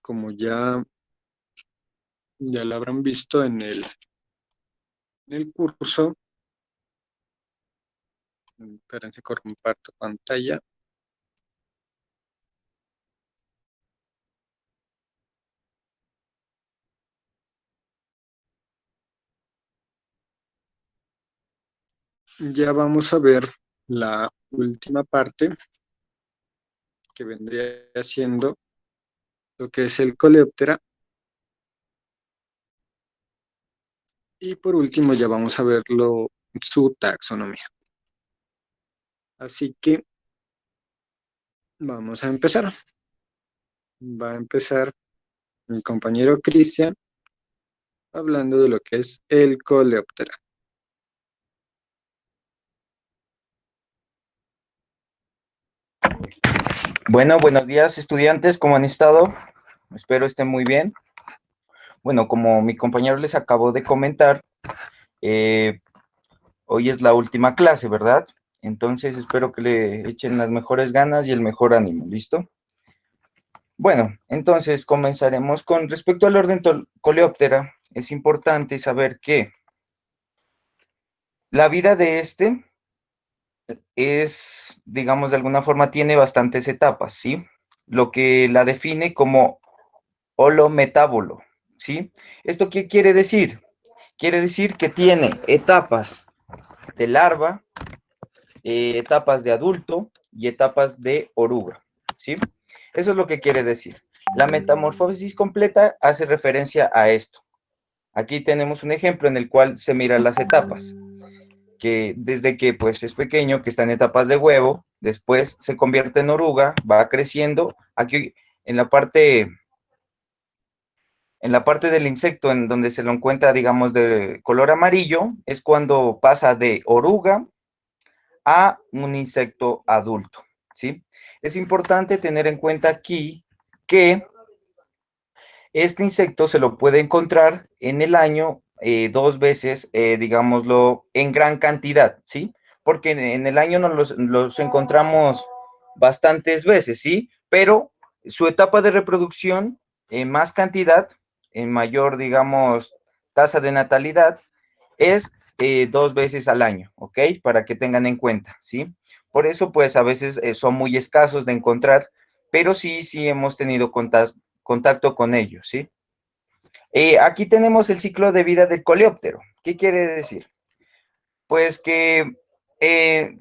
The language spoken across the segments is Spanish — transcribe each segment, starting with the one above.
como ya lo habrán visto en el curso, espérense, comparto pantalla. Ya vamos a ver la última parte que vendría siendo lo que es el coleóptera. Y por último ya vamos a ver su taxonomía. Así que vamos a empezar. Va a empezar mi compañero Cristian hablando de lo que es el coleóptera. Bueno, buenos días estudiantes, ¿cómo han estado? Espero estén muy bien. Bueno, como mi compañero les acabó de comentar, hoy es la última clase, ¿verdad? Entonces espero que le echen las mejores ganas y el mejor ánimo, ¿listo? Bueno, entonces comenzaremos con respecto al orden coleóptera. Es importante saber que la vida de este es, digamos, de alguna forma tiene bastantes etapas, ¿sí? Lo que la define como holometábolo, ¿sí? ¿Esto qué quiere decir? Quiere decir que tiene etapas de larva, etapas de adulto y etapas de oruga, ¿sí? Eso es lo que quiere decir. La metamorfosis completa hace referencia a esto. Aquí tenemos un ejemplo en el cual se miran las etapas, que desde que pues es pequeño, que está en etapas de huevo, después se convierte en oruga, va creciendo. Aquí en la parte del insecto en donde se lo encuentra, digamos, de color amarillo, es cuando pasa de oruga a un insecto adulto, ¿sí? Es importante tener en cuenta aquí que este insecto se lo puede encontrar en el año dos veces, digámoslo, en gran cantidad, ¿sí? Porque en el año los encontramos bastantes veces, ¿sí? Pero su etapa de reproducción, en más cantidad, en mayor, digamos, tasa de natalidad, es dos veces al año, ¿ok? Para que tengan en cuenta, ¿sí? Por eso, pues, a veces son muy escasos de encontrar, pero sí hemos tenido contacto con ellos, ¿sí? Aquí tenemos el ciclo de vida del coleóptero. ¿Qué quiere decir? Pues que eh,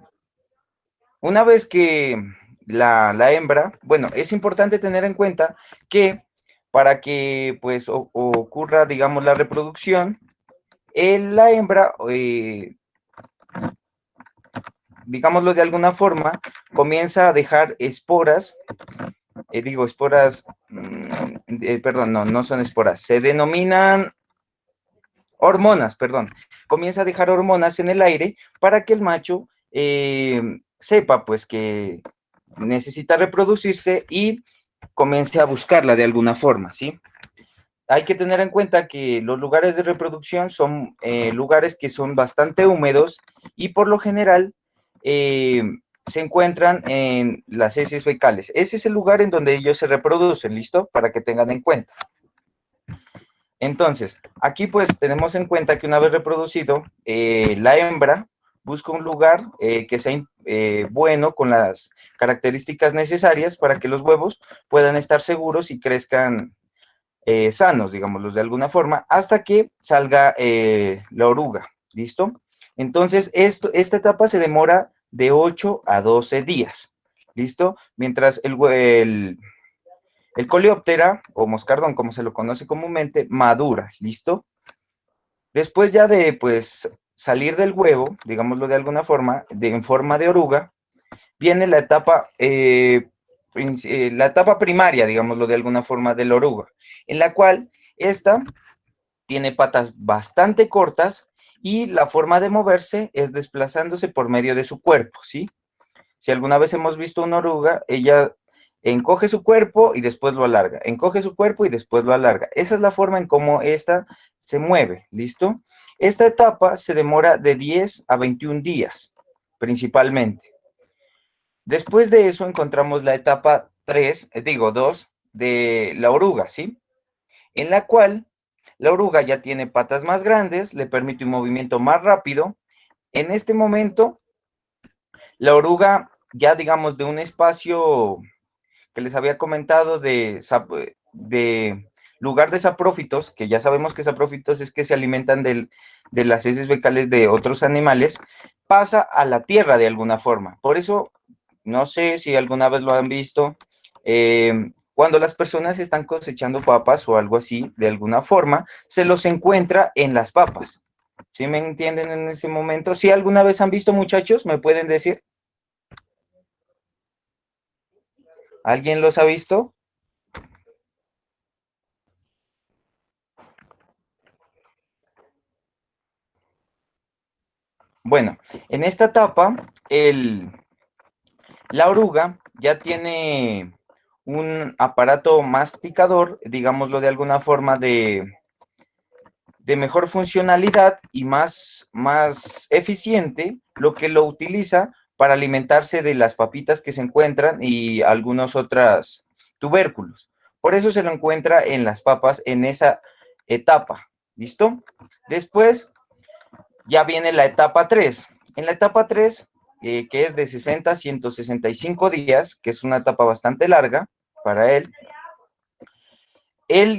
una vez que la hembra, bueno, es importante tener en cuenta que para que pues ocurra, digamos, la reproducción, la hembra, digámoslo de alguna forma, comienza a dejar esporas, esporas, perdón, no son esporas, se denominan hormonas, perdón, comienza a dejar hormonas en el aire para que el macho sepa pues que necesita reproducirse y comience a buscarla de alguna forma, ¿sí? Hay que tener en cuenta que los lugares de reproducción son lugares que son bastante húmedos y por lo general se encuentran en las heces fecales. Ese es el lugar en donde ellos se reproducen, ¿listo? Para que tengan en cuenta. Entonces, aquí pues tenemos en cuenta que una vez reproducido, la hembra busca un lugar que sea bueno, con las características necesarias para que los huevos puedan estar seguros y crezcan sanos, digámoslo de alguna forma, hasta que salga la oruga, ¿listo? Entonces, esta etapa se demora de 8 a 12 días, ¿listo? Mientras el coleóptera, o moscardón, como se lo conoce comúnmente, madura, ¿listo? Después ya de, pues, salir del huevo, digámoslo de alguna forma, en forma de oruga, viene la etapa primaria, digámoslo de alguna forma, de la oruga, en la cual esta tiene patas bastante cortas y la forma de moverse es desplazándose por medio de su cuerpo, ¿sí? Si alguna vez hemos visto una oruga, ella encoge su cuerpo y después lo alarga, encoge su cuerpo y después lo alarga. Esa es la forma en cómo esta se mueve, ¿listo? Esta etapa se demora de 10 a 21 días, principalmente. Después de eso encontramos la etapa 3, 2, de la oruga, ¿sí? En la cual la oruga ya tiene patas más grandes, le permite un movimiento más rápido. En este momento, la oruga ya digamos de un espacio que les había comentado de lugar de saprófitos, que ya sabemos que saprófitos es que se alimentan de las heces fecales de otros animales, pasa a la tierra de alguna forma. Por eso, no sé si alguna vez lo han visto, cuando las personas están cosechando papas o algo así, de alguna forma, se los encuentra en las papas. ¿Sí me entienden en ese momento? Si alguna vez han visto, muchachos, ¿me pueden decir? ¿Alguien los ha visto? Bueno, en esta etapa, la oruga ya tiene un aparato masticador, digámoslo de alguna forma, de mejor funcionalidad y más eficiente, lo que lo utiliza para alimentarse de las papitas que se encuentran y algunos otros tubérculos. Por eso se lo encuentra en las papas en esa etapa. ¿Listo? Después ya viene la etapa 3. En la etapa 3, que es de 60 a 165 días, que es una etapa bastante larga para él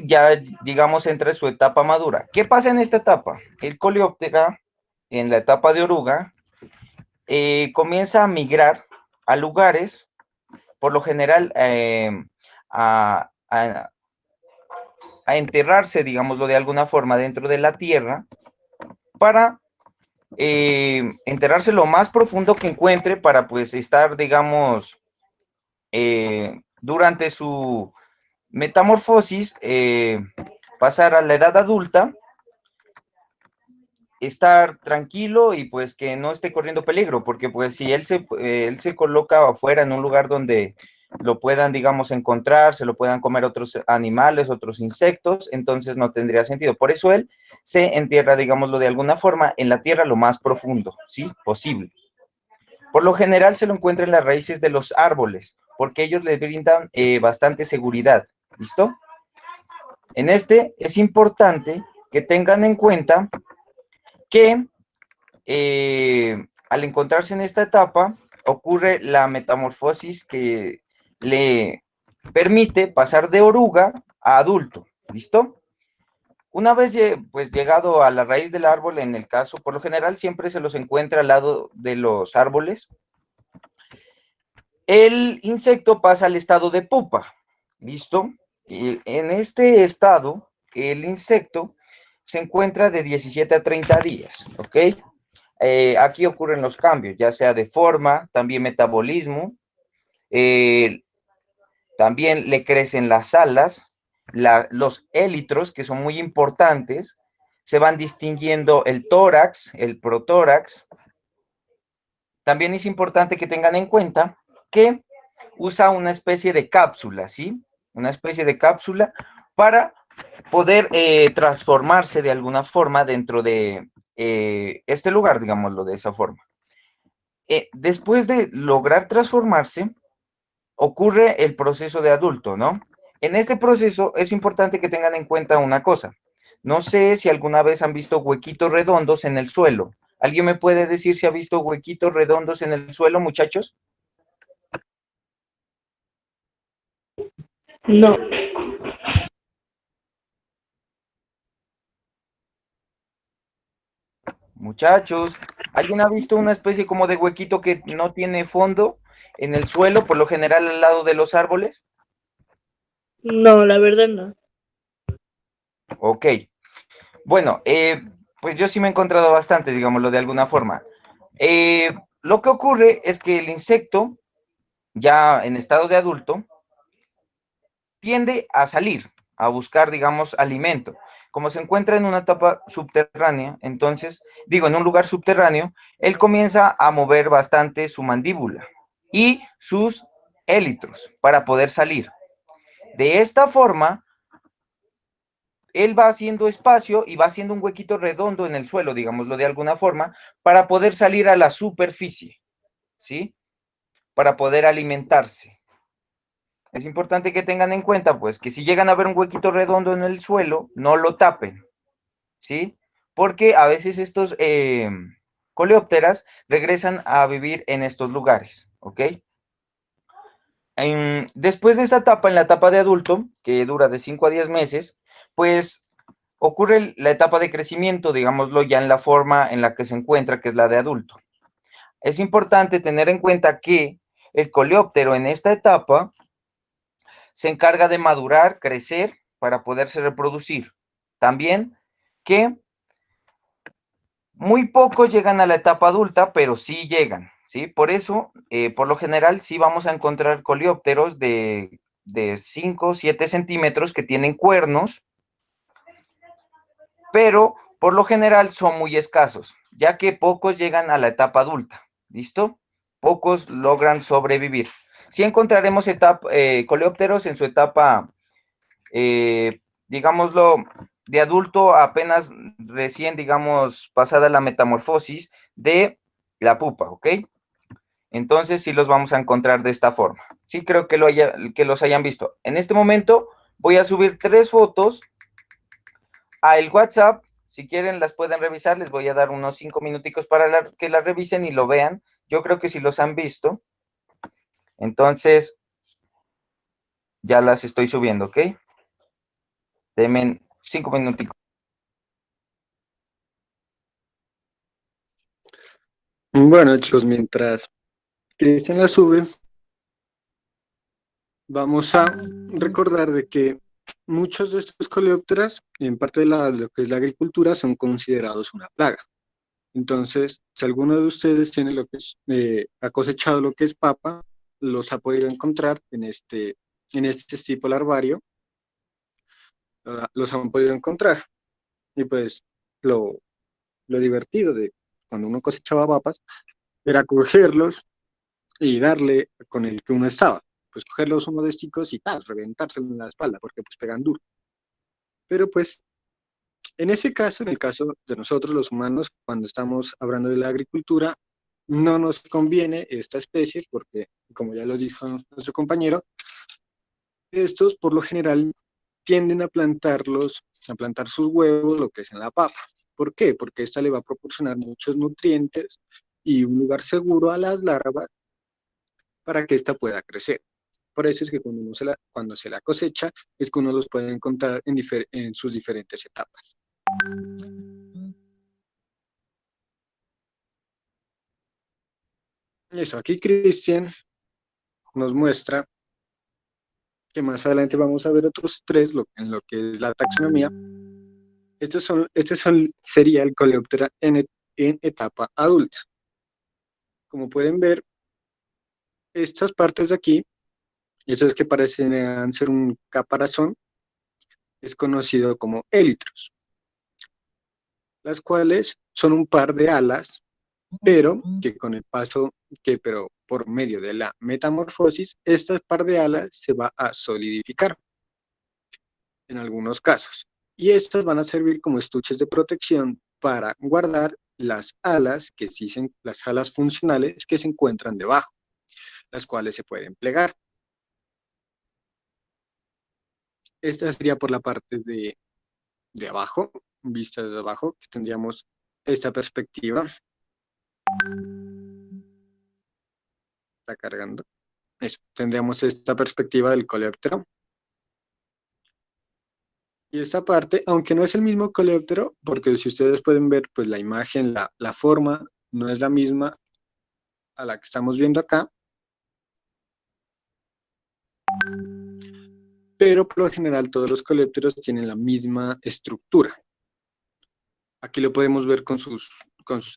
ya, digamos, entra en su etapa madura. ¿Qué pasa en esta etapa? El coleóptera, en la etapa de oruga, comienza a migrar a lugares, por lo general, a enterrarse, digámoslo de alguna forma, dentro de la tierra, para enterrarse lo más profundo que encuentre para pues estar, digamos, durante su metamorfosis, pasar a la edad adulta, estar tranquilo y pues que no esté corriendo peligro, porque pues si él se coloca afuera en un lugar donde lo puedan, digamos, encontrar, se lo puedan comer otros animales, otros insectos, entonces no tendría sentido. Por eso él se entierra, digámoslo de alguna forma, en la tierra lo más profundo, ¿sí? Posible. Por lo general se lo encuentra en las raíces de los árboles, porque ellos les brindan bastante seguridad. ¿Listo? En este es importante que tengan en cuenta que al encontrarse en esta etapa ocurre la metamorfosis que le permite pasar de oruga a adulto. ¿Listo? Una vez pues llegado a la raíz del árbol, en el caso, por lo general siempre se los encuentra al lado de los árboles, el insecto pasa al estado de pupa. ¿Listo? Y en este estado, el insecto se encuentra de 17 a 30 días, ¿ok? Aquí ocurren los cambios, ya sea de forma, también metabolismo, eh, también le crecen las alas, los élitros, que son muy importantes, se van distinguiendo el tórax, el protórax. También es importante que tengan en cuenta que usa una especie de cápsula, ¿sí? Una especie de cápsula para poder transformarse de alguna forma dentro de este lugar, digámoslo de esa forma. Después de lograr transformarse, ocurre el proceso de adulto, ¿no? En este proceso es importante que tengan en cuenta una cosa. No sé si alguna vez han visto huequitos redondos en el suelo. ¿Alguien me puede decir si ha visto huequitos redondos en el suelo, muchachos? No, Muchachos, ¿alguien ha visto una especie como de huequito que no tiene fondo en el suelo, por lo general al lado de los árboles? no, la verdad no. Ok. Bueno, pues yo sí me he encontrado bastante, digámoslo de alguna forma. Lo que ocurre es que el insecto, ya en estado de adulto, tiende a salir, a buscar, digamos, alimento. Como se encuentra en una etapa subterránea, entonces, digo, en un lugar subterráneo, él comienza a mover bastante su mandíbula y sus élitros para poder salir. De esta forma, él va haciendo espacio y va haciendo un huequito redondo en el suelo, digámoslo de alguna forma, para poder salir a la superficie, ¿sí? Para poder alimentarse. es importante que tengan en cuenta, pues, que si llegan a ver un huequito redondo en el suelo, no lo tapen, ¿sí? Porque a veces estos coleópteras regresan a vivir en estos lugares, ¿ok? Después de esta etapa, en la etapa de adulto, que dura de 5 a 10 meses, pues ocurre la etapa de crecimiento, digámoslo, ya en la forma en la que se encuentra, que es la de adulto. Es importante tener en cuenta que el coleóptero en esta etapa se encarga de madurar, crecer para poderse reproducir. También que muy pocos llegan a la etapa adulta, pero sí llegan, ¿sí? Por eso, por lo general, sí vamos a encontrar coleópteros de 5 o 7 centímetros que tienen cuernos, pero por lo general son muy escasos, ya que pocos llegan a la etapa adulta, ¿listo? Pocos logran sobrevivir. Sí encontraremos coleópteros en su etapa, digámoslo, de adulto apenas recién, digamos, pasada la metamorfosis de la pupa, ¿ok? Entonces sí los vamos a encontrar de esta forma. Sí creo que, que los hayan visto. En este momento voy a subir 3 fotos a el WhatsApp. Si quieren las pueden revisar. Les voy a dar unos 5 minuticos para que las revisen y lo vean. Yo creo que sí los han visto. Entonces ya las estoy subiendo, ¿ok? Denme 5 minuticos. Bueno, chicos, mientras Cristian la sube, vamos a recordar de que muchos de estos coleópteras, en parte de lo que es la agricultura, son considerados una plaga. Entonces, si alguno de ustedes tiene lo que es, ha cosechado lo que es papa, los ha podido encontrar en este tipo larvario, los han podido encontrar. Y pues lo, lo divertido de cuando uno cosechaba papas era cogerlos y darle con el que uno estaba. Pues cogerlos uno de chicos y tal, reventárselo en la espalda, porque pues pegan duro. Pero pues en ese caso, en el caso de nosotros los humanos, cuando estamos hablando de la agricultura, no nos conviene esta especie porque, como ya lo dijo nuestro compañero, estos por lo general tienden a a plantar sus huevos, lo que es en la papa. ¿Por qué? Porque esta le va a proporcionar muchos nutrientes y un lugar seguro a las larvas para que ésta pueda crecer. Por eso es que cuando se la cosecha, es que uno los puede encontrar en sus diferentes etapas. Eso, aquí Cristian nos muestra que más adelante vamos a ver otros tres en lo que es la taxonomía. Sería el coleóptero en etapa adulta. Como pueden ver, estas partes de aquí, esos que parecen ser un caparazón, es conocido como élitros, las cuales son un par de alas, pero que con el paso, pero por medio de la metamorfosis, esta par de alas se va a solidificar en algunos casos. Y estas van a servir como estuches de protección para guardar las alas, las alas funcionales que se encuentran debajo, las cuales se pueden plegar. Esta sería por la parte de abajo, vista desde abajo, que tendríamos esta perspectiva. Está cargando. Eso, tendríamos esta perspectiva del coleóptero. Y esta parte, aunque no es el mismo coleóptero, porque si ustedes pueden ver, pues la imagen, la forma, no es la misma a la que estamos viendo acá, pero por lo general todos los coleópteros tienen la misma estructura. Aquí lo podemos ver con sus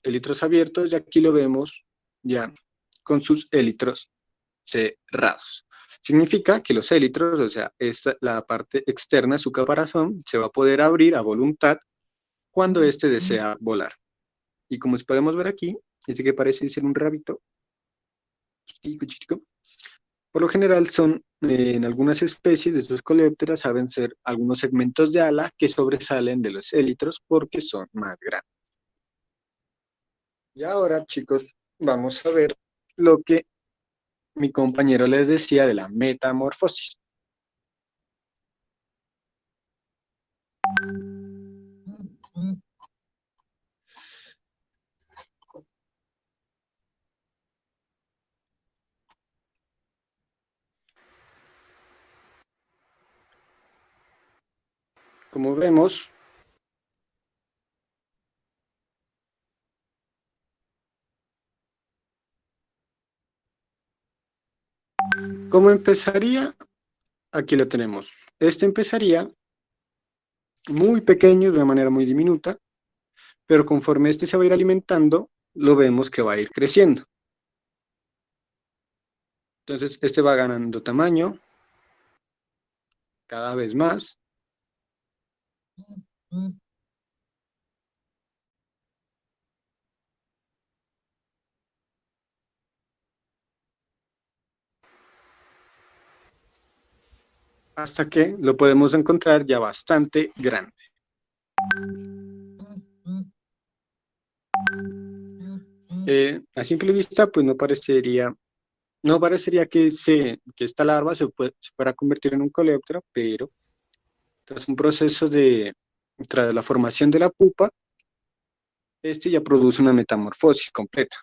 élitros abiertos y aquí lo vemos ya con sus élitros cerrados. Significa que los élitros, o sea, la parte externa de su caparazón, se va a poder abrir a voluntad cuando éste desea volar. Y como podemos ver aquí, este que parece ser un rabito, chico, chico, por lo general en algunas especies de estos coleópteras saben ser algunos segmentos de ala que sobresalen de los élitros porque son más grandes. Y ahora, chicos, vamos a ver lo que mi compañero les decía de la metamorfosis. Como vemos, ¿cómo empezaría? Aquí lo tenemos. Este empezaría muy pequeño, de una manera muy diminuta, pero conforme este se va a ir alimentando, lo vemos que va a ir creciendo. Entonces, este va ganando tamaño cada vez más. Hasta que lo podemos encontrar ya bastante grande. A simple vista, pues no parecería que esta larva se fuera a convertir en un coleóptero, pero tras un proceso tras la formación de la pupa, este ya produce una metamorfosis completa.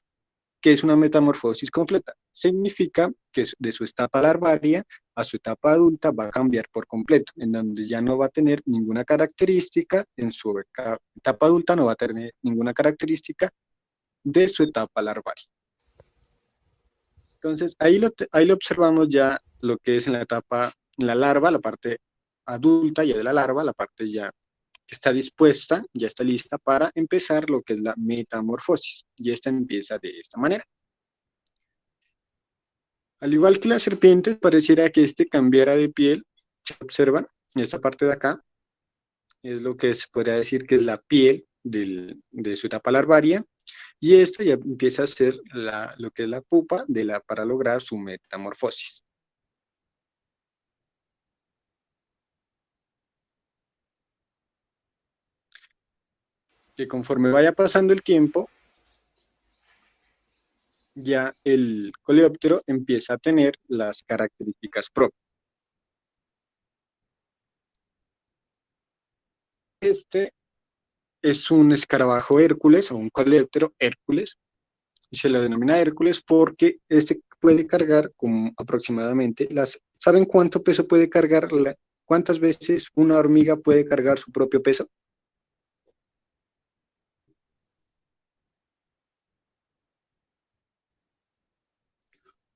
¿Qué es una metamorfosis completa? Significa que de su etapa larvaria a su etapa adulta va a cambiar por completo, en donde ya no va a tener ninguna característica, en su etapa adulta no va a tener ninguna característica de su etapa larvaria. Entonces, ahí lo observamos ya lo que es en la etapa, en la larva, la parte adulta ya de la larva, la parte ya que está dispuesta, ya está lista para empezar lo que es la metamorfosis. Y esta empieza de esta manera. Al igual que las serpientes, pareciera que este cambiara de piel. Se observan, esta parte de acá es lo que se podría decir que es la piel de su etapa larvaria, y esta ya empieza a ser lo que es la pupa para lograr su metamorfosis. Que conforme vaya pasando el tiempo, ya el coleóptero empieza a tener las características propias. Este es un escarabajo Hércules o un coleóptero Hércules, y se lo denomina Hércules porque este puede cargar como aproximadamente ¿saben cuánto peso puede cargar? ¿Cuántas veces una hormiga puede cargar su propio peso?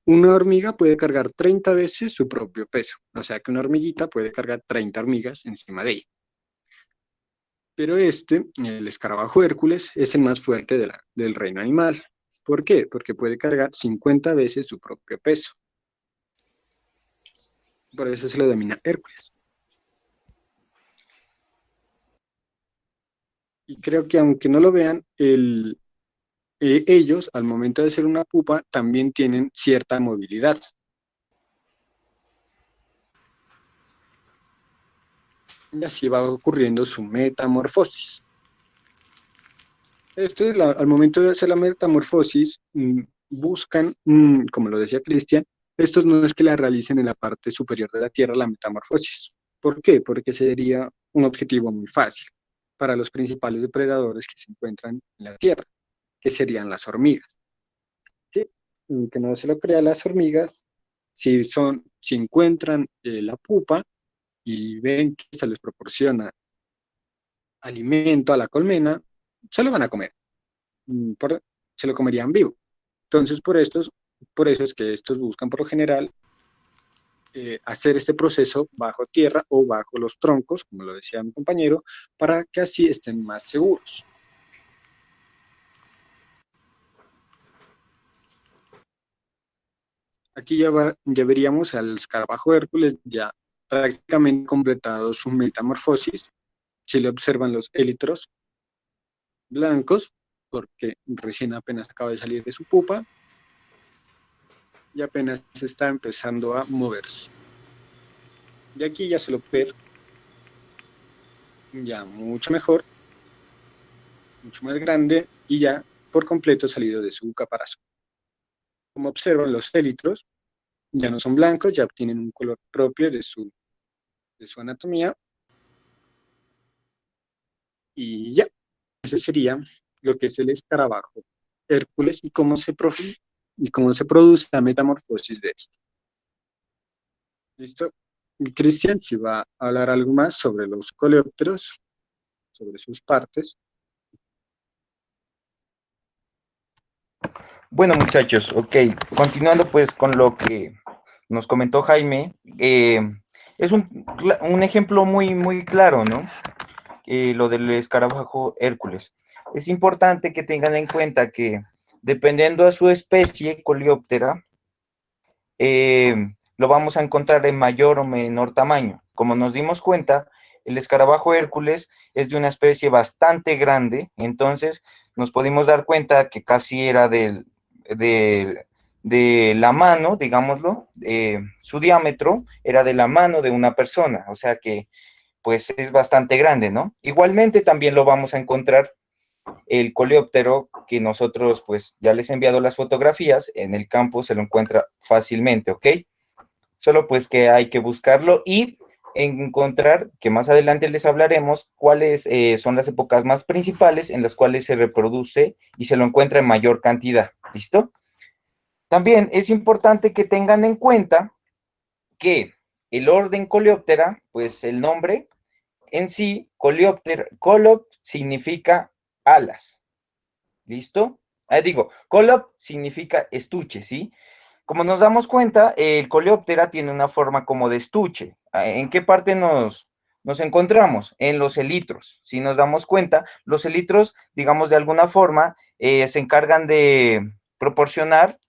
Una hormiga puede cargar 30 veces su propio peso, o sea que una hormiguita puede cargar 30 hormigas encima de ella. Pero el escarabajo Hércules, es el más fuerte del reino animal. ¿Por qué? Porque puede cargar 50 veces su propio peso. Por eso se lo denomina Hércules. Y creo que aunque no lo vean, ellos, al momento de ser una pupa, también tienen cierta movilidad. Y así va ocurriendo su metamorfosis. Al momento de hacer la metamorfosis, buscan, como lo decía Cristian, estos no es que la realicen en la parte superior de la Tierra, la metamorfosis. ¿Por qué? Porque sería un objetivo muy fácil para los principales depredadores que se encuentran en la Tierra, que serían las hormigas. ¿Sí? Que no se lo crea, las hormigas, si encuentran la pupa y ven que se les proporciona alimento a la colmena, se lo van a comer. Se lo comerían vivo. Entonces, por eso es que estos buscan por lo general hacer este proceso bajo tierra o bajo los troncos, como lo decía mi compañero, para que así estén más seguros. Aquí ya veríamos al escarabajo Hércules ya prácticamente completado su metamorfosis. Si le observan los élitros blancos, porque recién apenas acaba de salir de su pupa y apenas se está empezando a moverse. Y aquí ya se lo ve ya mucho mejor, mucho más grande y ya por completo salido de su caparazón. Como observan los élitros, ya no son blancos, ya tienen un color propio de su anatomía. Y ya, ese sería lo que es el escarabajo Hércules y cómo se produce la metamorfosis de esto. ¿Listo? Y Cristian, si va a hablar algo más sobre los coleópteros, sobre sus partes. Bueno, muchachos, ok, continuando pues con lo que nos comentó Jaime, es un ejemplo muy claro, ¿no? Lo del escarabajo Hércules. Es importante que tengan en cuenta que dependiendo de su especie coleóptera, lo vamos a encontrar en mayor o menor tamaño. Como nos dimos cuenta, el escarabajo Hércules es de una especie bastante grande, entonces nos pudimos dar cuenta que casi era de la mano, digámoslo, su diámetro era de la mano de una persona, o sea que pues es bastante grande, ¿no? Igualmente también lo vamos a encontrar el coleóptero que nosotros pues ya les he enviado las fotografías, en el campo se lo encuentra fácilmente, ¿ok? Solo pues que hay que buscarlo y encontrar, que más adelante les hablaremos, cuáles son las épocas más principales en las cuales se reproduce y se lo encuentra en mayor cantidad, ¿listo? También es importante que tengan en cuenta que el orden coleóptera, pues el nombre en sí, coleóptero, colop significa alas, ¿listo? Colop significa estuche, ¿sí? Como nos damos cuenta, el coleóptera tiene una forma como de estuche. ¿En qué parte nos encontramos? En los elitros. Si nos damos cuenta, los elitros, digamos de alguna forma, se encargan de proporcionar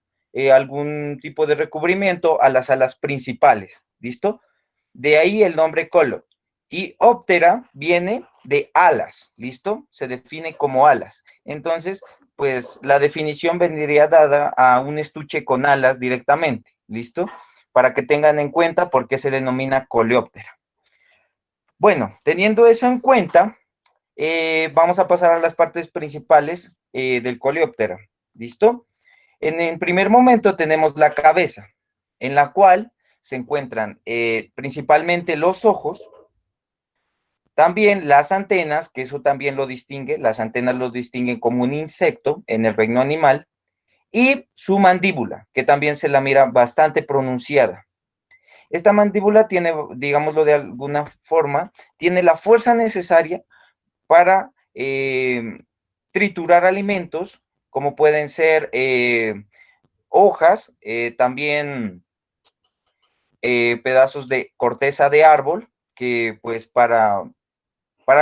algún tipo de recubrimiento a las alas principales, ¿listo? De ahí el nombre colop. Y óptera viene de alas, ¿listo? Se define como alas. Entonces, pues la definición vendría dada a un estuche con alas directamente, ¿listo? Para que tengan en cuenta por qué se denomina coleóptera. Bueno, teniendo eso en cuenta, vamos a pasar a las partes principales del coleóptera, ¿listo? En el primer momento tenemos la cabeza, en la cual se encuentran principalmente los ojos, también las antenas, que eso también lo distingue, las antenas lo distinguen como un insecto en el reino animal, y su mandíbula, que también se la mira bastante pronunciada. Esta mandíbula tiene, digámoslo de alguna forma, tiene la fuerza necesaria para triturar alimentos, como pueden ser hojas, también pedazos de corteza de árbol, que pues para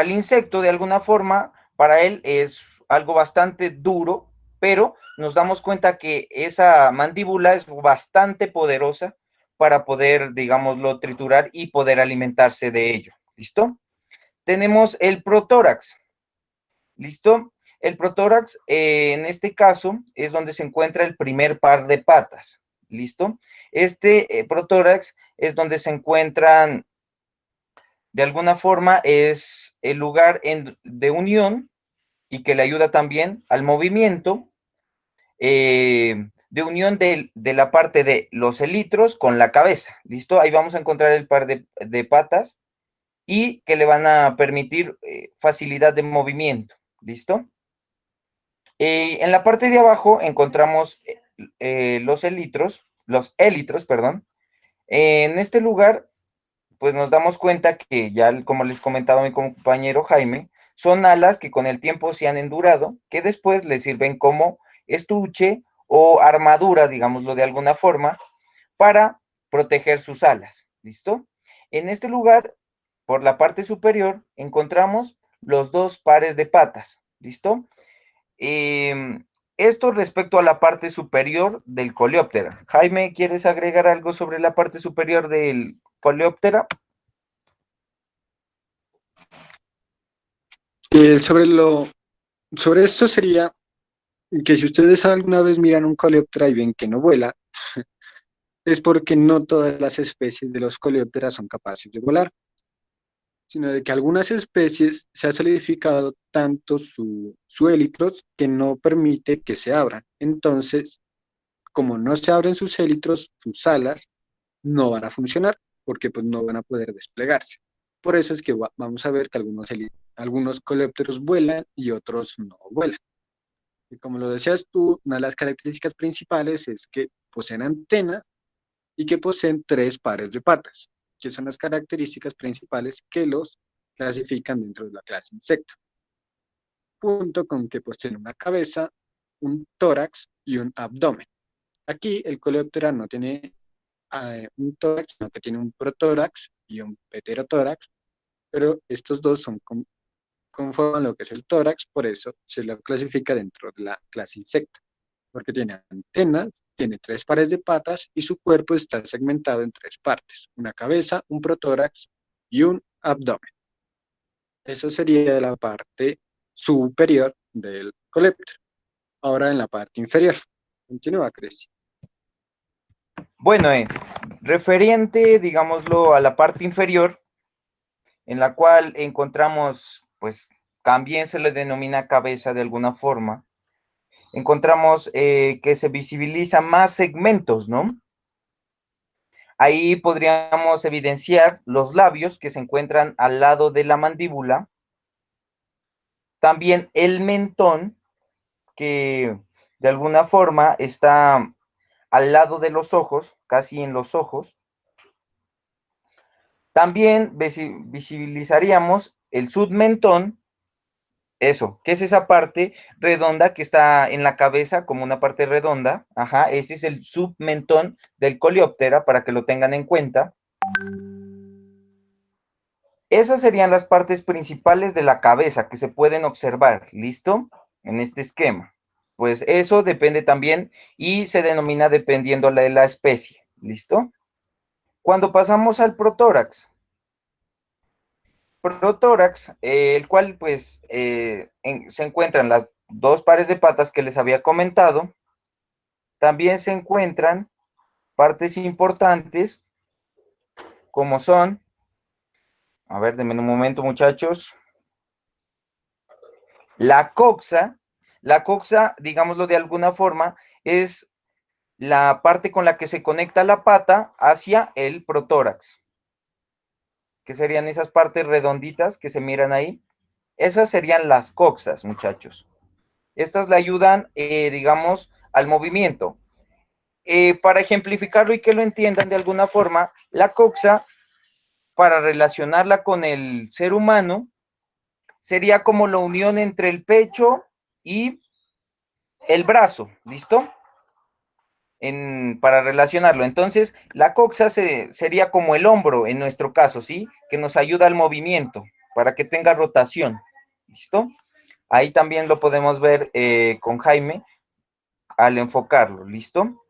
el insecto, de alguna forma, para él es algo bastante duro, pero nos damos cuenta que esa mandíbula es bastante poderosa para poder, digámoslo, triturar y poder alimentarse de ello. ¿Listo? Tenemos el protórax. ¿Listo? El protórax, en este caso, es donde se encuentra el primer par de patas. ¿Listo? Este protórax es donde se encuentran, de alguna forma, es el lugar de unión y que le ayuda también al movimiento de unión de la parte de los elitros con la cabeza. ¿Listo? Ahí vamos a encontrar el par de patas y que le van a permitir facilidad de movimiento. ¿Listo? En la parte de abajo encontramos los élitros, perdón. En este lugar, pues nos damos cuenta que ya, como les comentaba mi compañero Jaime, son alas que con el tiempo se han endurado, que después les sirven como estuche o armadura, digámoslo de alguna forma, para proteger sus alas. ¿Listo? En este lugar, por la parte superior, encontramos los dos pares de patas. ¿Listo? Esto respecto a la parte superior del coleóptero. Jaime, ¿quieres agregar algo sobre la parte superior del coleóptero? Sobre sobre esto sería que si ustedes alguna vez miran un coleóptero y ven que no vuela, es porque no todas las especies de los coleópteros son capaces de volar, sino de que algunas especies se ha solidificado tanto su élitros que no permite que se abran. Entonces, como no se abren sus élitros, sus alas no van a funcionar porque pues no van a poder desplegarse. Por eso es que vamos a ver que algunos coleópteros vuelan y otros no vuelan. Y como lo decías tú, una de las características principales es que poseen antenas y que poseen 3 pares de patas, que son las características principales que los clasifican dentro de la clase insecto, junto con que poseen una cabeza, un tórax y un abdomen. Aquí el coleóptero no tiene un tórax, sino que tiene un protórax y un pterotórax, pero estos dos conforman lo que es el tórax, por eso se lo clasifica dentro de la clase insecto, porque tiene antenas, tiene 3 pares de patas y su cuerpo está segmentado en 3 partes, una cabeza, un protórax y un abdomen. Eso sería la parte superior del coleóptero. Ahora en la parte inferior. Continúa, Cris. Bueno, referente, digámoslo, a la parte inferior, en la cual encontramos, pues, también se le denomina cabeza de alguna forma, encontramos que se visibilizan más segmentos, ¿no? Ahí podríamos evidenciar los labios que se encuentran al lado de la mandíbula, también el mentón, que de alguna forma está al lado de los ojos, casi en los ojos. También visibilizaríamos el submentón, eso, que es esa parte redonda que está en la cabeza como una parte redonda. Ajá, ese es el submentón del coleóptera para que lo tengan en cuenta. Esas serían las partes principales de la cabeza que se pueden observar, ¿listo? En este esquema. Pues eso depende también y se denomina dependiendo de la especie, ¿listo? Cuando pasamos al protórax, el cual pues se encuentran las 2 pares de patas que les había comentado, también se encuentran partes importantes como son, a ver, denme un momento muchachos, la coxa, digámoslo de alguna forma, es la parte con la que se conecta la pata hacia el protórax, que serían esas partes redonditas que se miran ahí. Esas serían las coxas, muchachos. Estas le ayudan, digamos, al movimiento. Para ejemplificarlo y que lo entiendan de alguna forma, la coxa, para relacionarla con el ser humano, sería como la unión entre el pecho y el brazo, ¿listo? Para relacionarlo. Entonces, la coxa sería como el hombro en nuestro caso, ¿sí? Que nos ayuda al movimiento, para que tenga rotación, ¿listo? Ahí también lo podemos ver con Jaime al enfocarlo, ¿listo?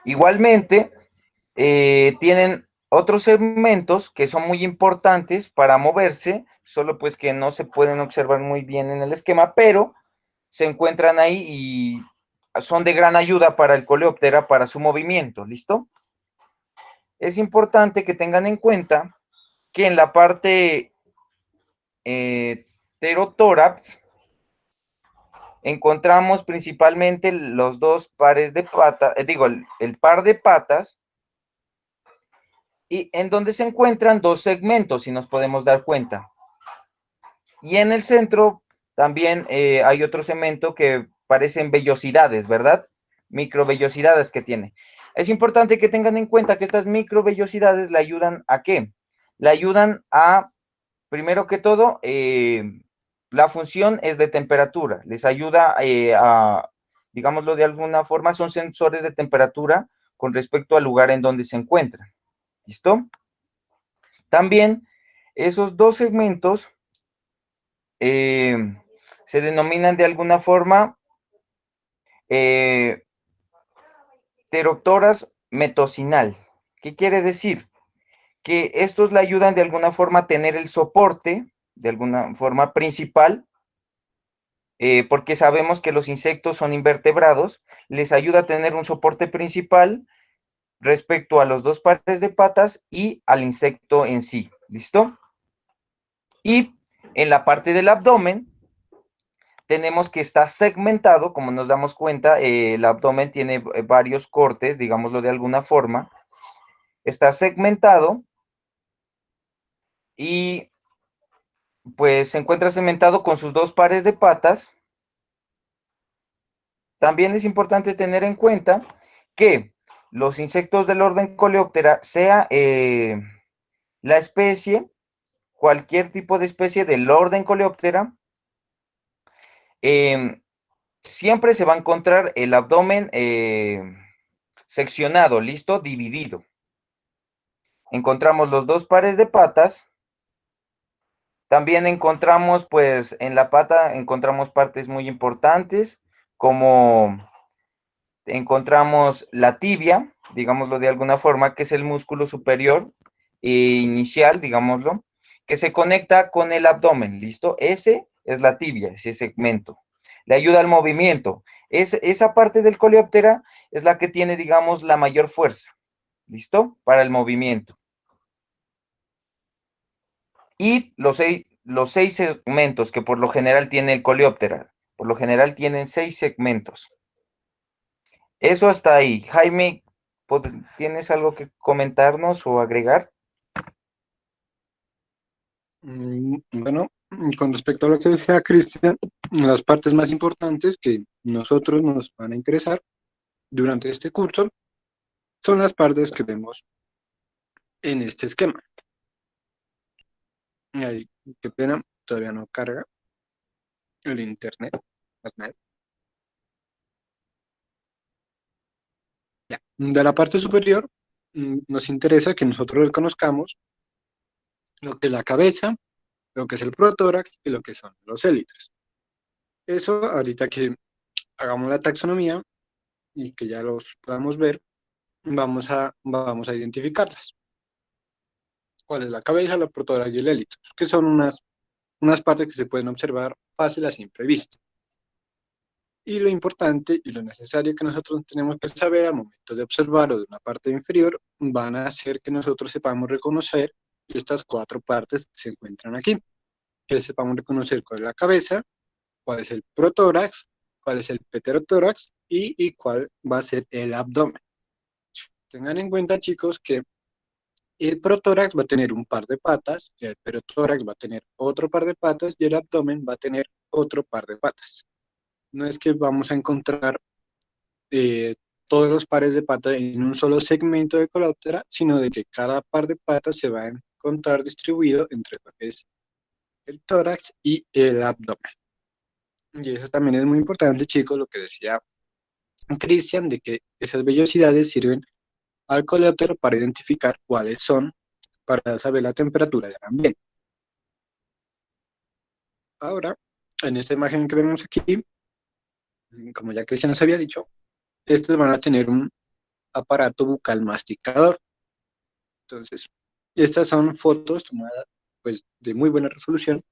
Igualmente, tienen otros segmentos que son muy importantes para moverse, solo pues que no se pueden observar muy bien en el esquema, pero se encuentran ahí y son de gran ayuda para el coleóptera, para su movimiento, ¿listo? Es importante que tengan en cuenta que en la parte pterotórax encontramos principalmente los 2 pares de patas, el par de patas, y en donde se encuentran 2 segmentos, si nos podemos dar cuenta. Y en el centro también hay otro segmento que parecen vellosidades, ¿verdad? Microvellosidades que tiene. Es importante que tengan en cuenta que estas microvellosidades le ayudan ¿a qué? Le ayudan a, primero que todo, la función es de temperatura. Les ayuda a, digámoslo de alguna forma, son sensores de temperatura con respecto al lugar en donde se encuentran. ¿Listo? También esos 2 segmentos se denominan de alguna forma pterotórax metocinal. ¿Qué quiere decir? Que estos le ayudan de alguna forma a tener el soporte, de alguna forma principal, porque sabemos que los insectos son invertebrados, les ayuda a tener un soporte principal respecto a los 2 pares de patas y al insecto en sí. ¿Listo? Y en la parte del abdomen tenemos que está segmentado, como nos damos cuenta, el abdomen tiene varios cortes, digámoslo de alguna forma, está segmentado y pues se encuentra segmentado con sus dos pares de patas. También es importante tener en cuenta que los insectos del orden Coleoptera, sea la especie, cualquier tipo de especie del orden Coleoptera, siempre se va a encontrar el abdomen seccionado, listo, dividido. Encontramos los dos pares de patas. También encontramos, pues, en la pata encontramos partes muy importantes, como encontramos la tibia, digámoslo de alguna forma, que es el músculo superior inicial, digámoslo, que se conecta con el abdomen, ¿listo? Ese es la tibia, ese segmento. Le ayuda al movimiento. Esa parte del coleóptera es la que tiene, digamos, la mayor fuerza, ¿listo? Para el movimiento. Y los seis segmentos que por lo general tiene el coleóptera, por lo general tienen 6 segmentos. Eso hasta ahí. Jaime, ¿tienes algo que comentarnos o agregar? Bueno, con respecto a lo que decía Cristian, las partes más importantes que nosotros nos van a interesar durante este curso son las partes que vemos en este esquema. Ay, qué pena, todavía no carga el internet. Ya. De la parte superior, nos interesa que nosotros reconozcamos lo que es la cabeza, lo que es el protórax y lo que son los élitros. Eso, ahorita que hagamos la taxonomía y que ya los podamos ver, vamos a identificarlas. ¿Cuál es la cabeza, la protórax y el élitro? Que son unas partes que se pueden observar fácil a simple vista. Y lo importante y lo necesario que nosotros tenemos que saber al momento de observarlo de una parte inferior van a hacer que nosotros sepamos reconocer estas 4 partes que se encuentran aquí. Que sepamos reconocer cuál es la cabeza, cuál es el protórax, cuál es el pterotórax y cuál va a ser el abdomen. Tengan en cuenta, chicos, que el protórax va a tener un par de patas, el pterotórax va a tener otro par de patas y el abdomen va a tener otro par de patas. No es que vamos a encontrar todos los pares de patas en un solo segmento de Coleoptera, sino de que cada par de patas se va a encontrar distribuido entre lo que es el tórax y el abdomen. Y eso también es muy importante, chicos, lo que decía Cristian, de que esas vellosidades sirven al coleóptero para identificar cuáles son, para saber la temperatura del ambiente. Ahora, en esta imagen que vemos aquí, como ya Cristian nos había dicho, estos van a tener un aparato bucal masticador. Entonces, estas son fotos tomadas pues, de muy buena resolución,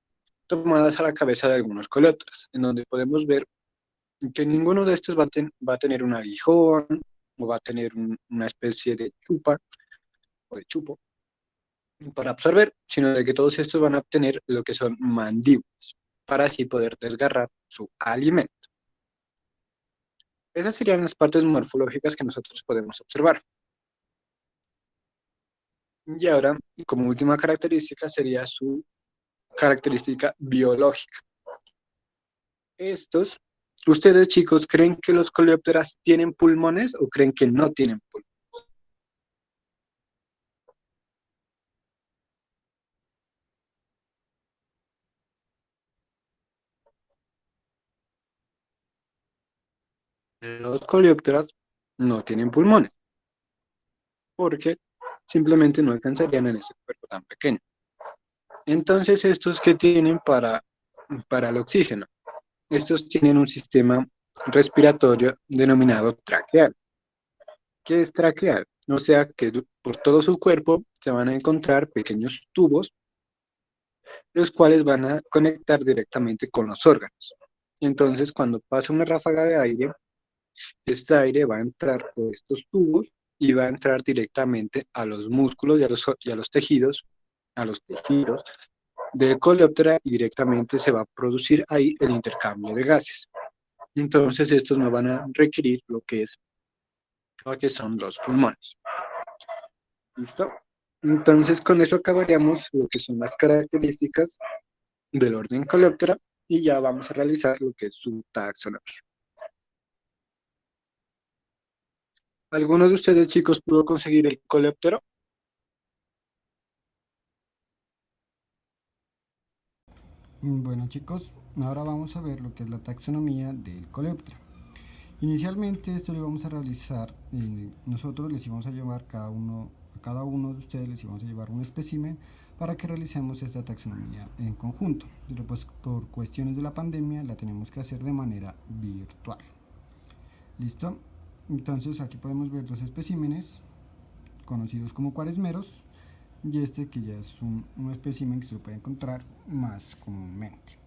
tomadas a la cabeza de algunos coleópteros, en donde podemos ver que ninguno de estos va a tener un aguijón o va a tener una especie de chupa o de chupo para absorber, sino de que todos estos van a obtener lo que son mandíbulas para así poder desgarrar su alimento. Esas serían las partes morfológicas que nosotros podemos observar. Y ahora, como última característica, sería su característica biológica. ¿Ustedes, chicos, creen que los coleópteras tienen pulmones o creen que no tienen pulmones? Los coleópteras no tienen pulmones, porque simplemente no alcanzarían en ese cuerpo tan pequeño. Entonces, ¿estos qué tienen para el oxígeno? Estos tienen un sistema respiratorio denominado traqueal. ¿Qué es traqueal? O sea que por todo su cuerpo se van a encontrar pequeños tubos, los cuales van a conectar directamente con los órganos. Entonces, cuando pasa una ráfaga de aire, este aire va a entrar por estos tubos y va a entrar directamente a los músculos y a los tejidos, del coleóptera y directamente se va a producir ahí el intercambio de gases. Entonces estos no van a requerir lo que son los pulmones. ¿Listo? Entonces con eso acabaríamos lo que son las características del orden coleóptera y ya vamos a realizar lo que es su taxonomía. ¿Alguno de ustedes, chicos, pudo conseguir el coleóptero? Bueno chicos, ahora vamos a ver lo que es la taxonomía del coleóptero. Inicialmente esto lo vamos a realizar, nosotros les íbamos a llevar a cada uno de ustedes les íbamos a llevar un espécimen para que realicemos esta taxonomía en conjunto, pero pues por cuestiones de la pandemia la tenemos que hacer de manera virtual. ¿Listo? Entonces aquí podemos ver dos especímenes conocidos como cuaresmeros y este que ya es un espécimen que se puede encontrar más comúnmente.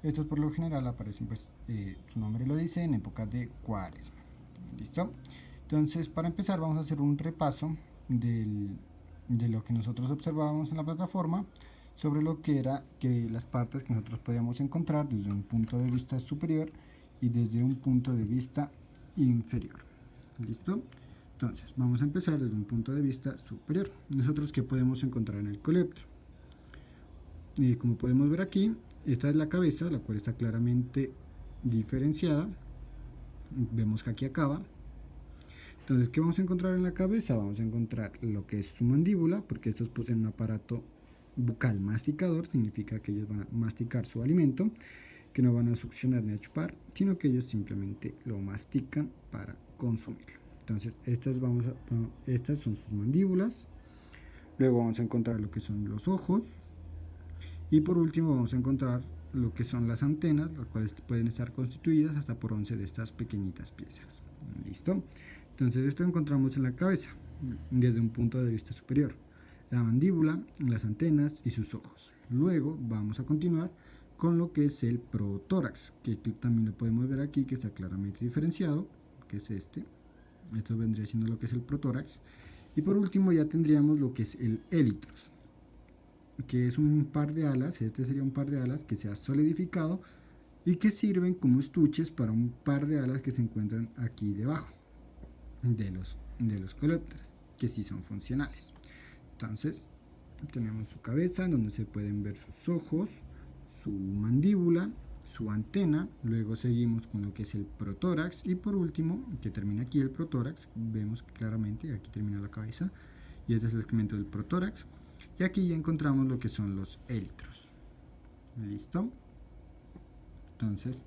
Estos por lo general aparecen, pues, su nombre lo dice, en épocas de cuaresma. ¿Listo? Entonces, para empezar, vamos a hacer un repaso de lo que nosotros observábamos en la plataforma sobre lo que era que las partes que nosotros podíamos encontrar desde un punto de vista superior y desde un punto de vista inferior. ¿Listo? Entonces, vamos a empezar desde un punto de vista superior. Nosotros, ¿qué podemos encontrar en el coleóptero? Como podemos ver aquí, esta es la cabeza, la cual está claramente diferenciada. Vemos que aquí acaba. Entonces, ¿qué vamos a encontrar en la cabeza? Vamos a encontrar lo que es su mandíbula, porque estos poseen un aparato bucal masticador, significa que ellos van a masticar su alimento, que no van a succionar ni a chupar, sino que ellos simplemente lo mastican para consumirlo. Entonces, estas son sus mandíbulas. Luego vamos a encontrar lo que son los ojos. Y por último vamos a encontrar lo que son las antenas, las cuales pueden estar constituidas hasta por 11 de estas pequeñitas piezas. ¿Listo? Entonces esto encontramos en la cabeza, desde un punto de vista superior. La mandíbula, las antenas y sus ojos. Luego vamos a continuar con lo que es el protórax, que también lo podemos ver aquí, que está claramente diferenciado, que es este. Esto vendría siendo lo que es el protórax. Y por último ya tendríamos lo que es el élitros, que es un par de alas. Este sería un par de alas que se ha solidificado y que sirven como estuches para un par de alas que se encuentran aquí debajo de los coleópteros, que sí son funcionales. Entonces tenemos su cabeza, donde se pueden ver sus ojos, su mandíbula, su antena. Luego seguimos con lo que es el protórax y por último, que termina aquí el protórax, vemos claramente, aquí termina la cabeza y este es el segmento del protórax. Y aquí ya encontramos lo que son los élitros. ¿Listo? Entonces,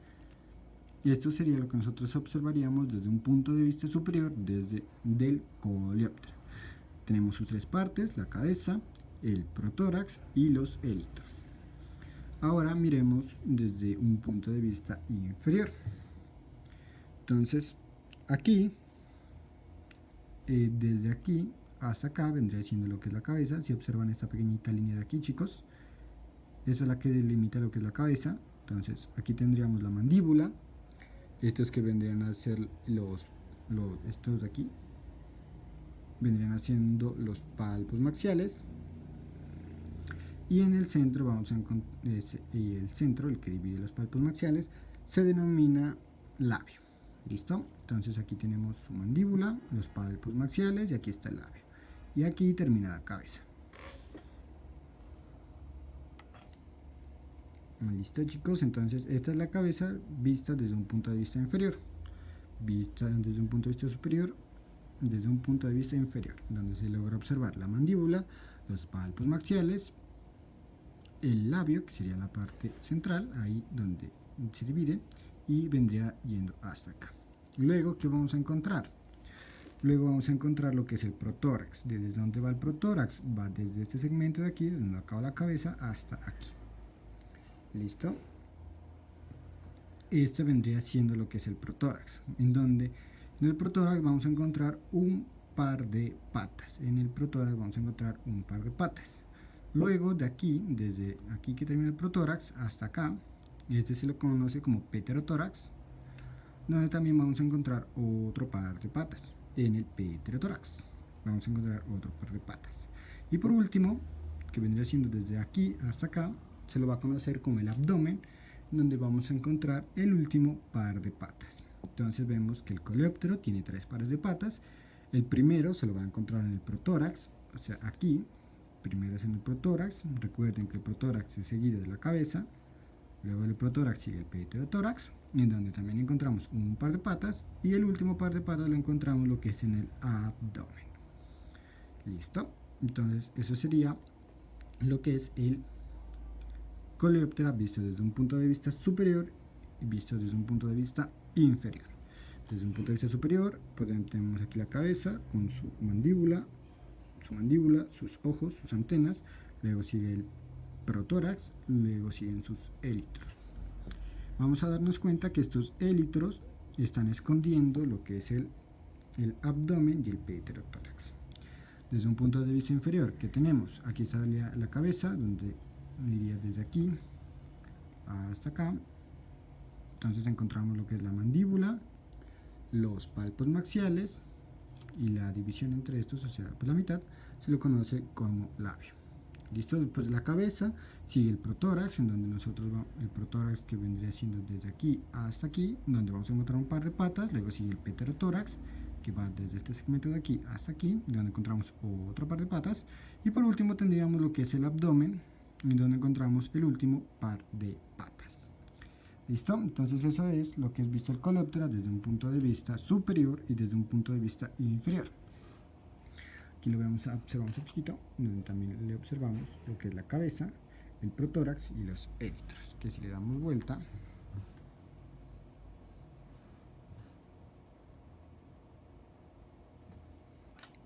esto sería lo que nosotros observaríamos desde un punto de vista superior, desde del coleóptero. Tenemos sus tres partes, la cabeza, el protórax y los élitros. Ahora miremos desde un punto de vista inferior. Entonces, aquí, desde aquí hasta acá vendría siendo lo que es la cabeza. Si observan esta pequeñita línea de aquí, chicos, esa es la que delimita lo que es la cabeza. Entonces aquí tendríamos la mandíbula, estos que vendrían a ser estos de aquí vendrían haciendo los palpos maxiales, y en el centro vamos a encontrar el centro, el que divide los palpos maxiales, se denomina labio. ¿Listo? Entonces aquí tenemos su mandíbula, los palpos maxiales y aquí está el labio. Y aquí termina la cabeza. Listo, chicos, entonces esta es la cabeza vista desde un punto de vista inferior, vista desde un punto de vista superior, desde un punto de vista inferior, donde se logra observar la mandíbula, los palpos maxiales, el labio, que sería la parte central, ahí donde se divide, y vendría yendo hasta acá. Luego, ¿qué vamos a encontrar? Luego vamos a encontrar lo que es el protórax. ¿Desde dónde va el protórax? Va desde este segmento de aquí, desde donde acaba la cabeza, hasta aquí. ¿Listo? Este vendría siendo lo que es el protórax, en donde en el protórax vamos a encontrar un par de patas. En el protórax vamos a encontrar un par de patas. Luego de aquí, desde aquí que termina el protórax hasta acá, este se lo conoce como pterotórax, donde también vamos a encontrar otro par de patas. En el pterotórax vamos a encontrar otro par de patas. Y por último, que vendría siendo desde aquí hasta acá, se lo va a conocer como el abdomen, donde vamos a encontrar el último par de patas. Entonces vemos que el coleóptero tiene 3 pares de patas. El primero se lo va a encontrar en el protórax, o sea aquí, primero es en el protórax. Recuerden que el protórax es seguido de la cabeza, luego del protórax sigue el pterotórax, en donde también encontramos un par de patas, y el último par de patas lo encontramos lo que es en el abdomen. Listo, entonces eso sería lo que es el coleóptero visto desde un punto de vista superior y visto desde un punto de vista inferior. Desde un punto de vista superior tenemos aquí la cabeza con su mandíbula, sus ojos, sus antenas, luego sigue el protórax, luego siguen sus élitros. Vamos a darnos cuenta que estos élitros están escondiendo lo que es el abdomen y el pterotórax. Desde un punto de vista inferior, ¿qué tenemos? Aquí está la cabeza, donde iría desde aquí hasta acá. Entonces encontramos lo que es la mandíbula, los palpos maxiales, y la división entre estos, o sea, pues la mitad, se lo conoce como labio. Listo, después de la cabeza sigue el protórax, en donde nosotros vamos, el protórax que vendría siendo desde aquí hasta aquí, donde vamos a encontrar un par de patas. Luego sigue el pterotórax, que va desde este segmento de aquí hasta aquí, donde encontramos otro par de patas. Y por último tendríamos lo que es el abdomen, en donde encontramos el último par de patas. ¿Listo? Entonces eso es lo que es visto el coleóptero desde un punto de vista superior y desde un punto de vista inferior. Aquí lo observamos un poquito, donde también le observamos lo que es la cabeza, el protórax y los élitros, que si le damos vuelta,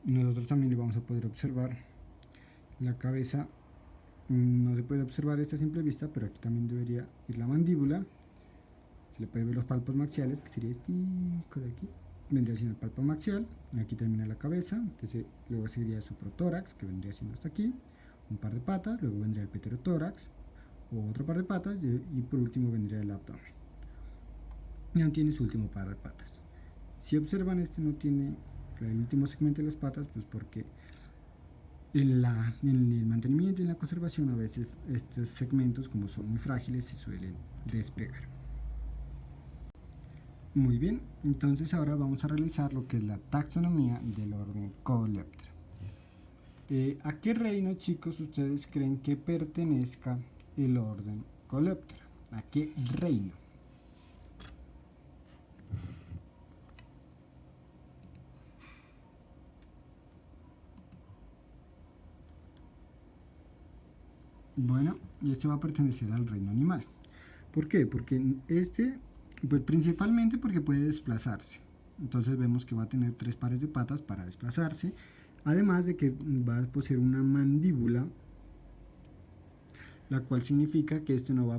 nosotros también le vamos a poder observar la cabeza. No se puede observar esta a simple vista, pero aquí también debería ir la mandíbula. Se le puede ver los palpos maxiales, que sería este de aquí, vendría siendo el palpo maxial. Aquí termina la cabeza, entonces luego seguiría su protórax, que vendría siendo hasta aquí, un par de patas, luego vendría el pterotórax, otro par de patas, y por último vendría el abdomen. Y no tiene su último par de patas. Si observan, este no tiene el último segmento de las patas, pues porque en el mantenimiento y en la conservación a veces estos segmentos, como son muy frágiles, se suelen despegar. Muy bien, entonces ahora vamos a realizar lo que es la taxonomía del orden Coleoptera. ¿A qué reino, chicos, ustedes creen que pertenezca el orden Coleoptera? ¿A qué reino? Bueno, este va a pertenecer al reino animal. ¿Por qué? Porque pues principalmente porque puede desplazarse. Entonces vemos que va a tener 3 pares de patas para desplazarse. Además de que va a poseer una mandíbula, la cual significa que este no va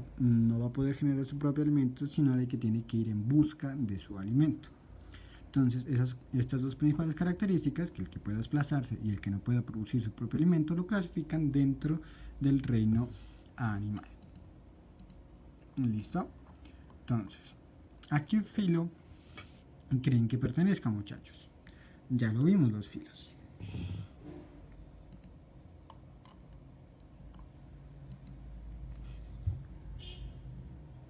a poder generar su propio alimento, sino de que tiene que ir en busca de su alimento. Entonces estas dos principales características, que el que pueda desplazarse y el que no pueda producir su propio alimento, lo clasifican dentro del reino animal. ¿Listo? Entonces, ¿a qué filo creen que pertenezca, muchachos? Ya lo vimos, los filos.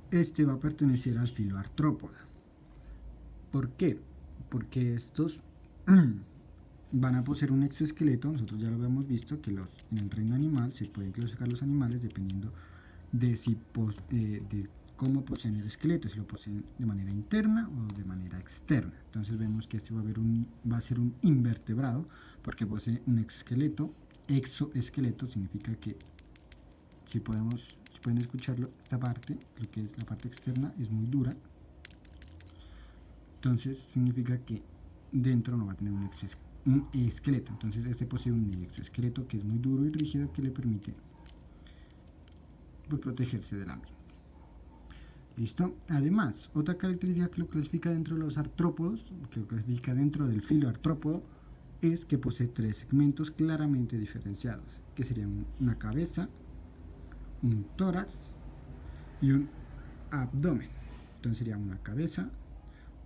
Este va a pertenecer al filo artrópoda. ¿Por qué? Porque estos van a poseer un exoesqueleto. Nosotros ya lo habíamos visto que en el reino animal se pueden clasificar los animales dependiendo de cómo poseen el esqueleto, si lo poseen de manera interna o de manera externa. Entonces vemos que este va a ser un invertebrado porque posee un exoesqueleto. Exoesqueleto significa que, si pueden escucharlo, esta parte, lo que es la parte externa, es muy dura. Entonces significa que dentro no va a tener un esqueleto. Entonces este posee un exoesqueleto que es muy duro y rígido, que le permite protegerse del ambiente. ¿Listo? Además, otra característica que lo clasifica dentro de los artrópodos, que lo clasifica dentro del filo artrópodo, es que posee 3 segmentos claramente diferenciados, que serían una cabeza, un tórax y un abdomen. Entonces sería una cabeza,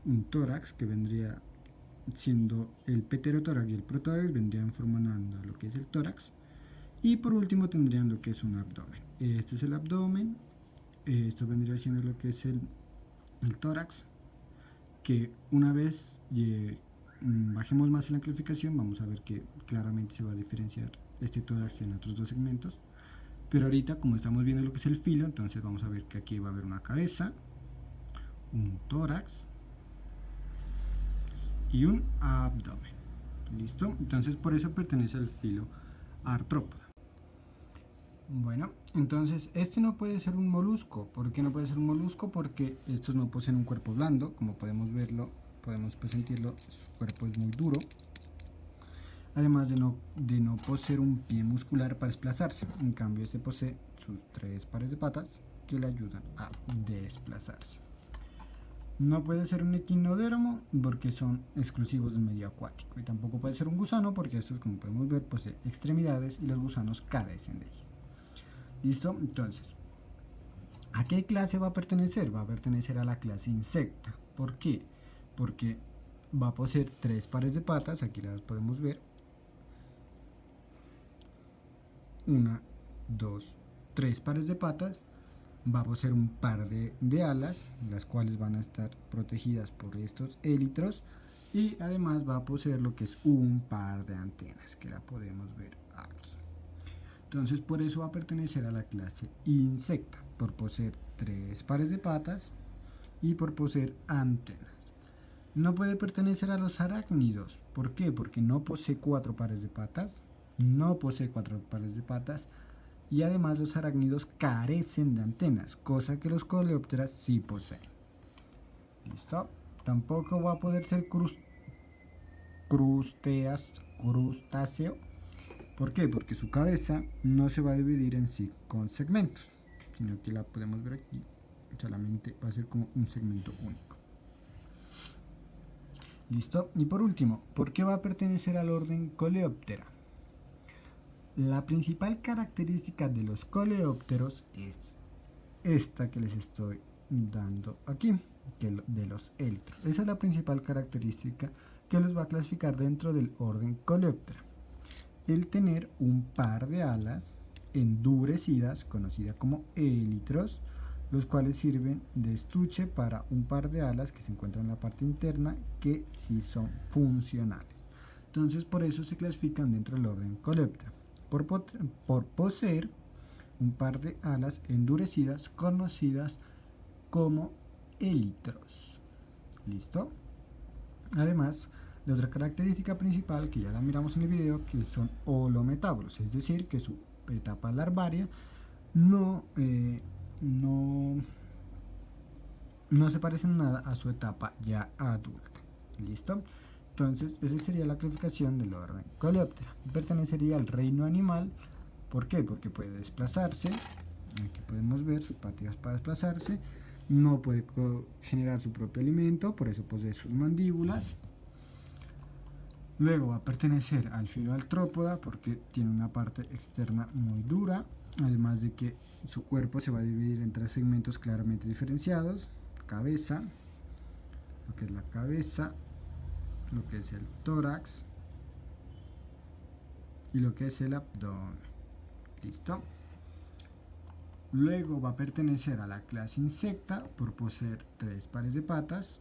un tórax, que vendría siendo el pterotórax, y el protórax vendrían formando lo que es el tórax, Y por último tendrían lo que es un abdomen. Este es el abdomen, esto vendría siendo lo que es el tórax, que una vez bajemos más en la clasificación vamos a ver que claramente se va a diferenciar este tórax en otros dos segmentos. Pero ahorita, como estamos viendo lo que es el filo, entonces vamos a ver que aquí va a haber una cabeza, un tórax y un abdomen. ¿Listo? Entonces por eso pertenece al filo artrópoda. Bueno, entonces este no puede ser un molusco. ¿Por qué no puede ser un molusco? Porque estos no poseen un cuerpo blando, como podemos verlo, podemos sentirlo, su cuerpo es muy duro. Además de no poseer un pie muscular para desplazarse. En cambio este posee sus 3 pares de patas que le ayudan a desplazarse. No puede ser un equinodermo porque son exclusivos del medio acuático. Y tampoco puede ser un gusano porque estos, como podemos ver, poseen extremidades y los gusanos carecen de ella. ¿Listo? Entonces, ¿a qué clase va a pertenecer? Va a pertenecer a la clase insecta. ¿Por qué? Porque va a poseer 3 pares de patas, aquí las podemos ver. 1, 2, 3 pares de patas. Va a poseer un par de alas, las cuales van a estar protegidas por estos élitros. Y además va a poseer lo que es un par de antenas, que la podemos ver aquí. Entonces por eso va a pertenecer a la clase insecta, por poseer 3 pares de patas y por poseer antenas. No puede pertenecer a los arácnidos. ¿Por qué? Porque no posee 4 pares de patas. No posee 4 pares de patas. Y además los arácnidos carecen de antenas, cosa que los coleópteras sí poseen. ¿Listo? Tampoco va a poder ser crustáceo. ¿Por qué? Porque su cabeza no se va a dividir en sí con segmentos, sino que la podemos ver aquí, solamente va a ser como un segmento único. ¿Listo? Y por último, ¿por qué va a pertenecer al orden Coleoptera? La principal característica de los coleópteros es esta que les estoy dando aquí, de los élitros. Esa es la principal característica que los va a clasificar dentro del orden Coleoptera. El tener un par de alas endurecidas, conocida como élitros, los cuales sirven de estuche para un par de alas que se encuentran en la parte interna que sí son funcionales. Entonces por eso se clasifican dentro del orden Coleoptera, por poseer un par de alas endurecidas conocidas como élitros. ¿Listo? Además, la otra característica principal, que ya la miramos en el video, que son holometábolos, es decir, que su etapa larvaria no se parece en nada a su etapa ya adulta. ¿Listo? Entonces, esa sería la clasificación del orden Coleoptera. Pertenecería al reino animal. ¿Por qué? Porque puede desplazarse. Aquí podemos ver sus patas para desplazarse. No puede generar su propio alimento, por eso posee sus mandíbulas. Luego va a pertenecer al filo artrópoda porque tiene una parte externa muy dura, además de que su cuerpo se va a dividir en 3 segmentos claramente diferenciados: cabeza, lo que es la cabeza, lo que es el tórax y lo que es el abdomen. ¿Listo? Luego va a pertenecer a la clase insecta por poseer 3 pares de patas,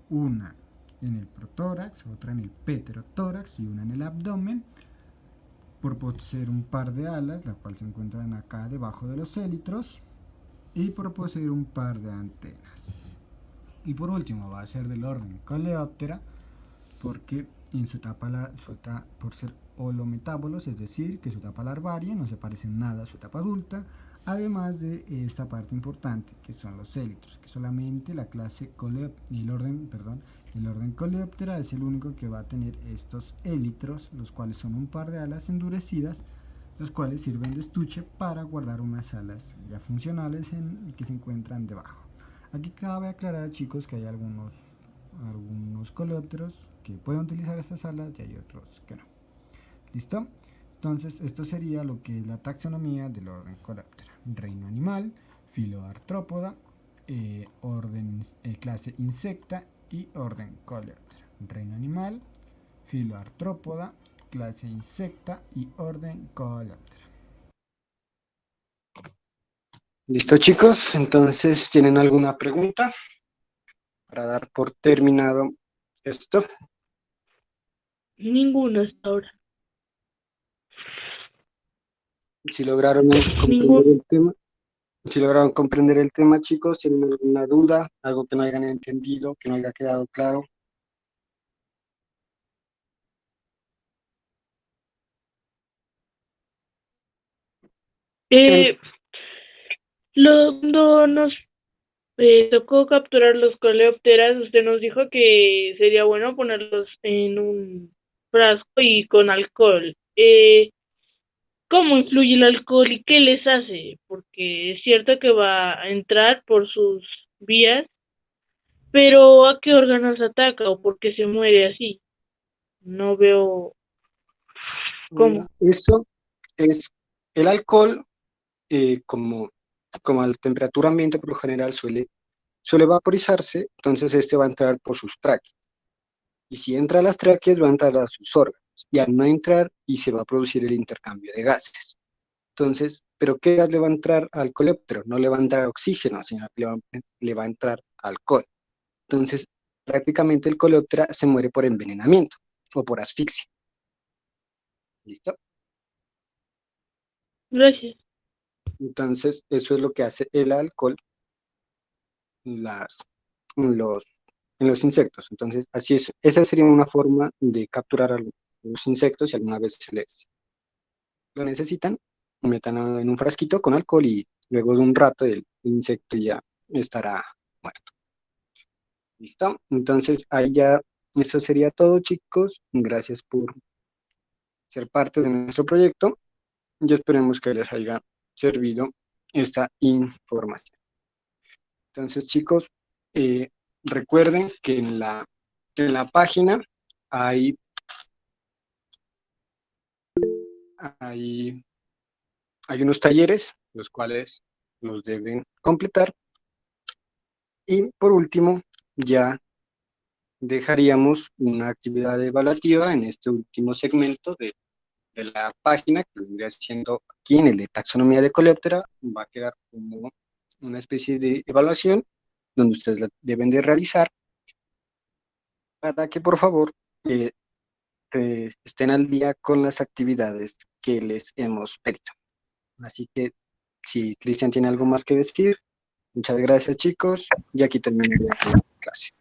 una en el protórax, otra en el pterotórax y una en el abdomen, por poseer un par de alas, la cual se encuentran acá debajo de los élitros, y por poseer un par de antenas. Y por último va a ser del orden Coleoptera porque en su etapa por ser holometábolos, es decir, que su etapa larvaria no se parece en nada a su etapa adulta, además de esta parte importante que son los élitros, que solamente la clase el orden Coleoptera es el único que va a tener estos élitros, los cuales son un par de alas endurecidas, los cuales sirven de estuche para guardar unas alas ya funcionales que se encuentran debajo. Aquí cabe aclarar, chicos, que hay algunos coleópteros que pueden utilizar estas alas y hay otros que no. ¿Listo? Entonces esto sería lo que es la taxonomía del orden Coleoptera: reino animal, filo artrópoda, clase insecta y orden Coleoptera. Reino animal, filo artrópoda, clase insecta y orden Coleoptera. ¿Listo, chicos? Entonces, ¿tienen alguna pregunta para dar por terminado esto? Ninguno hasta ahora. Si lograron comprender Ninguno. el tema, si lograron comprender el tema, chicos, ¿tienen alguna duda, algo que no hayan entendido, que no haya quedado claro? En- Eh, cuando nos tocó capturar los coleópteras, usted nos dijo que sería bueno ponerlos en un frasco y con alcohol. ¿Cómo influye el alcohol y qué les hace? Porque es cierto que va a entrar por sus vías, pero ¿a qué órganos ataca o por qué se muere así? No veo cómo. Esto es el alcohol, como, como a la temperatura ambiente por lo general suele vaporizarse, entonces este va a entrar por sus tráqueas. Y si entra a las tráqueas, va a entrar a sus órganos. Y al no entrar, y se va a producir el intercambio de gases. Entonces, ¿pero qué gas le va a entrar al coleóptero? No le va a entrar oxígeno, sino que le va a entrar alcohol. Entonces, prácticamente el coleóptero se muere por envenenamiento o por asfixia. ¿Listo? Gracias. Entonces, eso es lo que hace el alcohol las, en los insectos. Entonces, así es. Esa sería una forma de capturar a los insectos si alguna vez se les lo necesitan, metan en un frasquito con alcohol y luego de un rato el insecto ya estará muerto. ¿Listo? Entonces ahí ya, eso sería todo, chicos. Gracias por ser parte de nuestro proyecto y esperemos que les haya servido esta información. Entonces, chicos, eh, recuerden que en la página hay, hay, hay unos talleres, los cuales los deben completar. Y por último, ya dejaríamos una actividad evaluativa en este último segmento de la página, que vendría siendo aquí en el de taxonomía de coleóptera, va a quedar como una especie de evaluación donde ustedes la deben de realizar para que por favor eh, estén al día con las actividades que les hemos pedido. Así que si Cristian tiene algo más que decir, muchas gracias chicos y aquí terminaría la clase.